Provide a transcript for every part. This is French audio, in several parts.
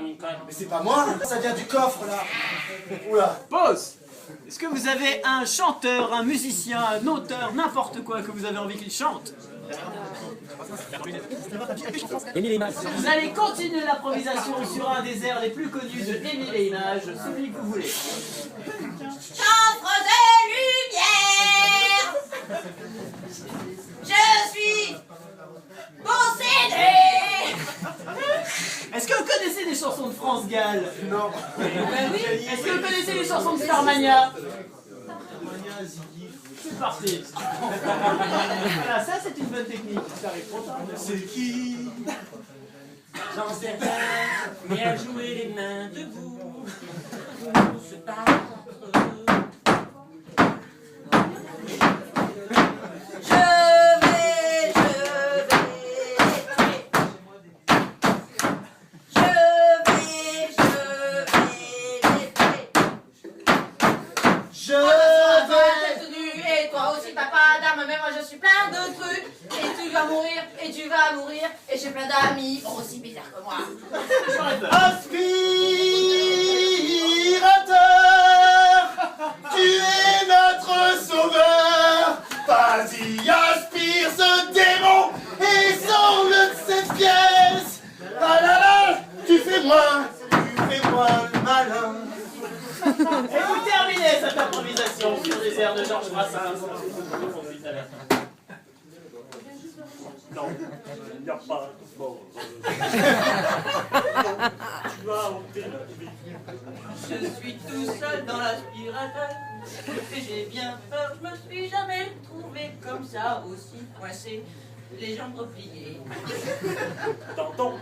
comme une conne. Mais c'est pas moi, ça vient du coffre là. Oula. Pause. Est-ce que vous avez un chanteur, un musicien, un auteur, n'importe quoi que vous avez envie qu'il chante? Vous allez continuer l'improvisation sur un des airs les plus connus de Émile et Images, celui que vous voulez. Chantre de lumière, je suis possédée. Est-ce que vous connaissez des chansons de France Gall? Non. Ben oui. Est-ce que vous connaissez les chansons de Starmania? C'est parti. Voilà, ça c'est une bonne technique. Ça arrive trop tard. C'est qui? J'en sais rien, mais à jouer les mains debout pour se battre. Je suis plein de trucs, et tu vas mourir, et tu vas mourir, et j'ai plein d'amis aussi bizarres que moi. Aspirateur, tu es notre sauveur. Vas-y, aspire ce démon et semble de cette pièce. Ah là là, tu fais moi le malin. Et vous terminez cette improvisation sur des airs de Georges Brassens. Non, il n'y a pas de mort. Tu vas ôter la vie. Je suis tout seul dans l'aspirateur, et j'ai bien peur, je me suis jamais trouvé comme ça, aussi coincé, les jambes repliées. T'entends?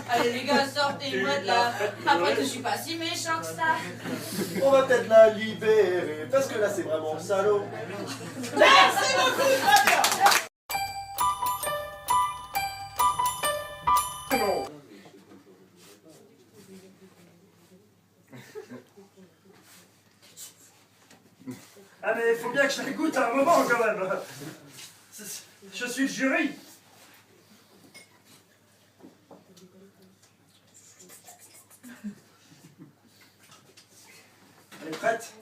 Allez les gars, sortez-moi de là. Après tout, je suis pas si méchant que ça. On va peut-être la libérer, parce que là c'est vraiment salaud. Merci beaucoup, Fabien. Non. Ah mais il faut bien que je l'écoute à un moment quand même. Je suis le jury. Elle est prête?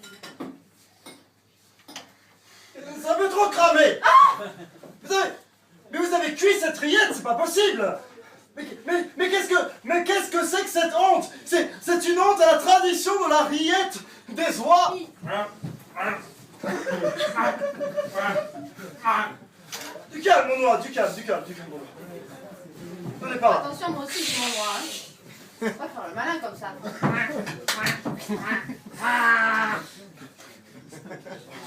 C'est un peu trop cramé. Vous avez cuit cette rillette, c'est pas possible. Mais qu'est-ce que c'est que cette honte? C'est une honte à la tradition de la rillette des oies. Du calme, mon oie, du calme, mon oie. Donnez pas. Attention, moi aussi j'ai mon droit. Hein. Faut pas faire le malin comme ça.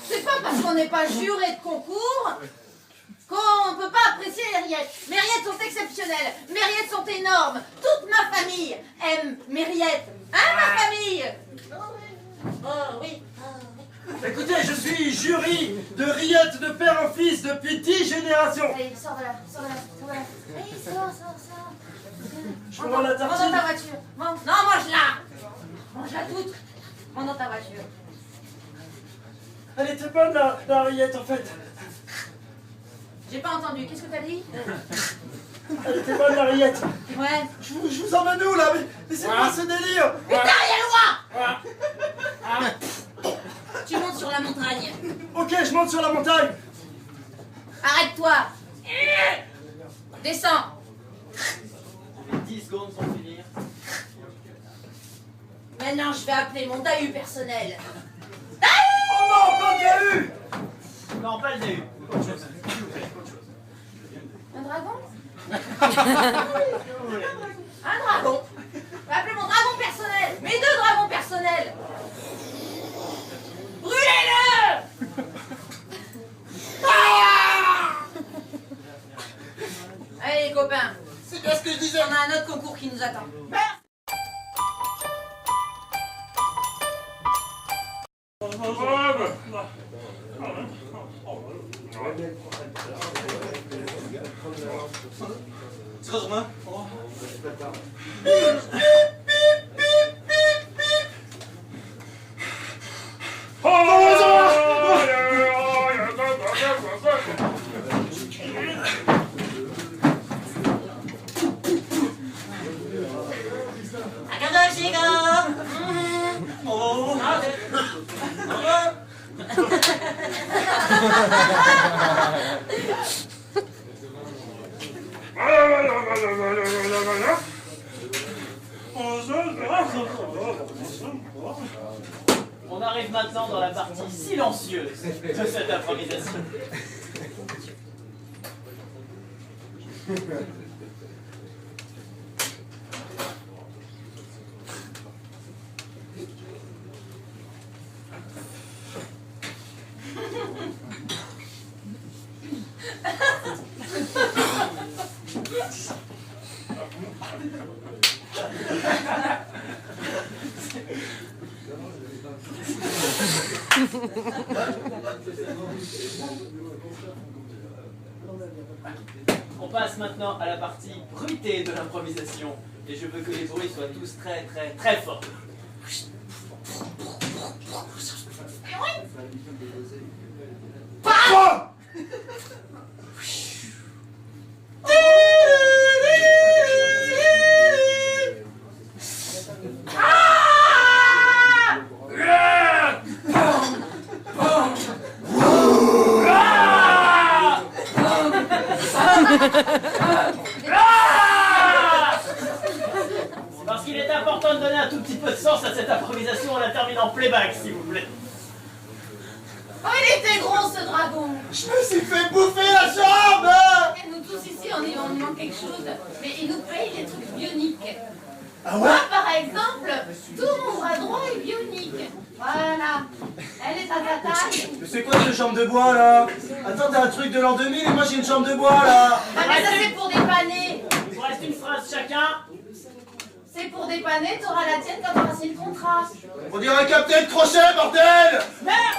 C'est pas parce qu'on n'est pas juré de concours qu'on ne peut pas apprécier les rillettes. Mes rillettes sont exceptionnelles, mes rillettes sont énormes. Toute ma famille aime mes rillettes. Hein, ma famille? Oh oui. Écoutez, je suis jury de rillettes de père en fils depuis 10 générations. Allez, sors de là, sors de là, sors de là. Allez, sors. Je prends la Monte dans tartine. ta voiture. Non, mange-la. Mange-la toute. Monte dans ta voiture. Elle était bonne la rillette en fait. J'ai pas entendu, qu'est-ce que t'as dit? Elle était bonne la rillette. Ouais. Je vous emmène où là? Mais c'est quoi ce délire? Putain, y'a le roi. Tu montes sur la montagne. Ok, je monte sur la montagne. Arrête-toi. Descends. 10 secondes pour finir. Maintenant, je vais appeler mon DAU personnel. Oh non, pas de eu. Non, pas le DU. Autre chose. Un dragon? Un dragon. Je vais appeler mon dragon personnel. Mes 2 dragons personnels. Brûlez-le. Allez les copains. C'est bien ce que je disais. On a un autre concours qui nous attend. Excuse-moi. de Chico. Oh, On arrive maintenant dans la partie silencieuse de cette improvisation. On passe maintenant à la partie bruitée de l'improvisation et je veux que les bruits soient tous très très très forts. Quoi? Parce qu'il est important de donner un tout petit peu de sens à cette improvisation, on la termine en playback s'il vous plaît. Oh, il était gros ce dragon. Je me suis fait bouffer la jambe. Et nous tous ici, on y manque quelque chose. Mais il nous paye des trucs bioniques. Ah ouais? Moi, par exemple, tout mon bras droit est bionique. Voilà. Elle est à ta taille. Mais c'est quoi cette jambe de bois là? Attends, t'as un truc de l'an 2000 et moi j'ai une jambe de bois là. Ah, mais ça, c'est pour dépanner. Il vous reste une phrase chacun. C'est pour dépanner, t'auras la tienne quand t'auras signé le contrat. On dirait Captain Crochet, bordel! Merde!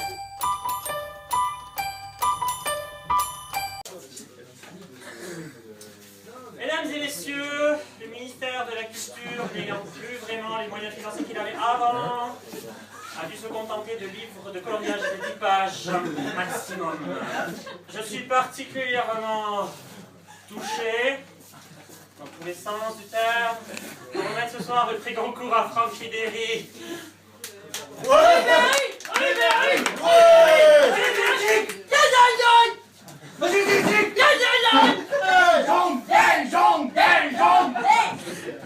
Mesdames et messieurs, le ministère de la Culture, n'ayant plus vraiment les moyens financiers qu'il avait avant, a dû se contenter de livres de coloriage de 10 pages maximum. Je suis particulièrement touché, dans tous les sens du terme, de remettre ce soir le prix Goncourt à Franck Ribéry. Ouais!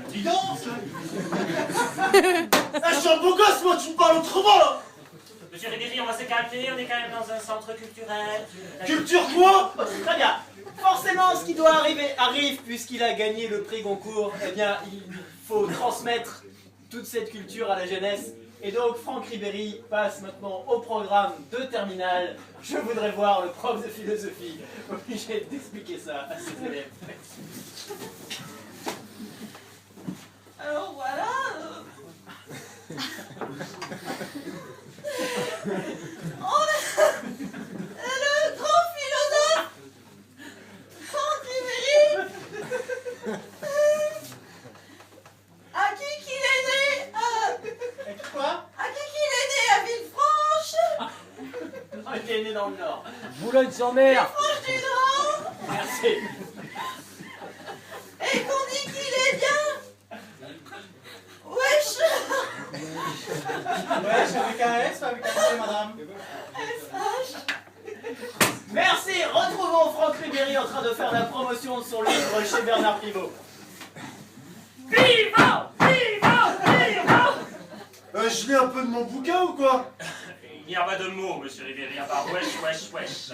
Dis donc! Je suis un beau gosse, moi, tu me parles autrement là! Monsieur Ribéry, on va se calmer, on est quand même dans un centre culturel. Culture quoi? Très bien. Forcément, ce qui doit arriver arrive puisqu'il a gagné le prix Goncourt. Eh bien, il faut transmettre toute cette culture à la jeunesse. Et donc, Franck Ribéry passe maintenant au programme de terminale. Je voudrais voir le prof de philosophie obligé d'expliquer ça à ses élèves. Alors voilà. Le grand philosophe Franck Ribéry. À qui qu'il est né Quoi? À qui qu'il est né à Villefranche Il est né dans le Nord. Boulogne-sur-Mer. Franche du Nord. Merci. Et qu'on dit qu'il est bien. Wesh. Ouais, je suis avec un S, avec un C, madame. FH. Merci. Retrouvons Franck Ribéry en train de faire la promotion de son livre chez Bernard Pivot. Vivant! Vivant! Vivant! Je lis un peu de mon bouquin ou quoi? Il n'y a pas de mots, monsieur Ribéry, à part wesh, wesh, wesh.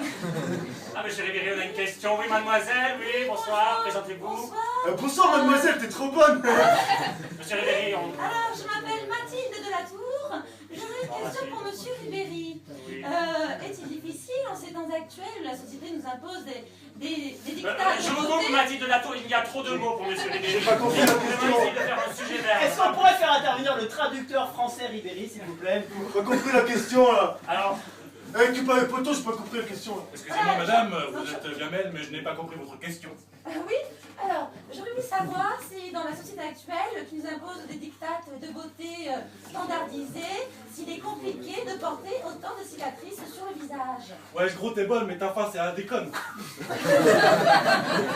Ah, monsieur Ribéry, on a une question. Oui, mademoiselle, oui, bonsoir, présentez-vous. Bonsoir. Bonsoir mademoiselle, t'es trop bonne! Monsieur Ribéry, on... Alors, je m'appelle Mathilde de la Tour. J'aurais une question pour monsieur Ribéry. Oui. Est-il difficile en ces temps actuels où la société nous impose des dictats Je vous coupe, Mathilde de la Tour, il y a trop de mots pour monsieur Ribéry. J'ai pas compris la Vous question. devez essayer de faire un sujet vert. Est-ce qu'on pourrait faire intervenir le traducteur français Ribéry, s'il vous plaît? J'ai pas compris la question là! Alors, Tu parles les poteaux, j'ai pas compris la question là! Excusez-moi madame, vous êtes gamelle, mais je n'ai pas compris votre question. Oui, alors, j'aurais voulu savoir si dans la société actuelle qui nous impose des dictats de beauté standardisés, s'il est compliqué de porter autant de cicatrices sur le visage. Ouais, gros, t'es bonne, mais ta face, c'est un déconne.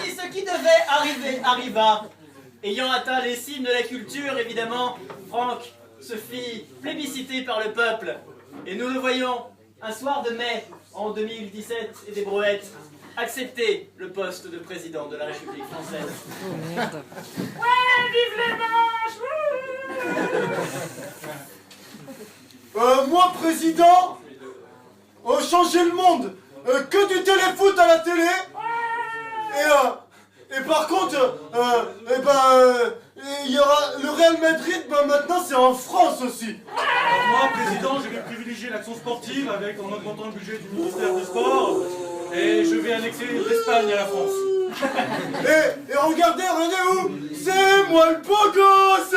Et ce qui devait arriver arriva. Ayant atteint les cimes de la culture, évidemment, Franck se fit plébisciter par le peuple. Et nous le voyons, un soir de mai en 2017 et des brouettes, accepter le poste de président de la République française. Oh merde. Ouais, vive les manches. Moi, président, changer le monde, que du téléfoot à la télé, et par contre, il y aura le Real Madrid, maintenant c'est en France aussi. Alors moi, président, je vais privilégier l'action sportive en augmentant le budget du ministère des Sports. Et je vais annexer l'Espagne à la France. Et regardez où, c'est moi le beau gosse.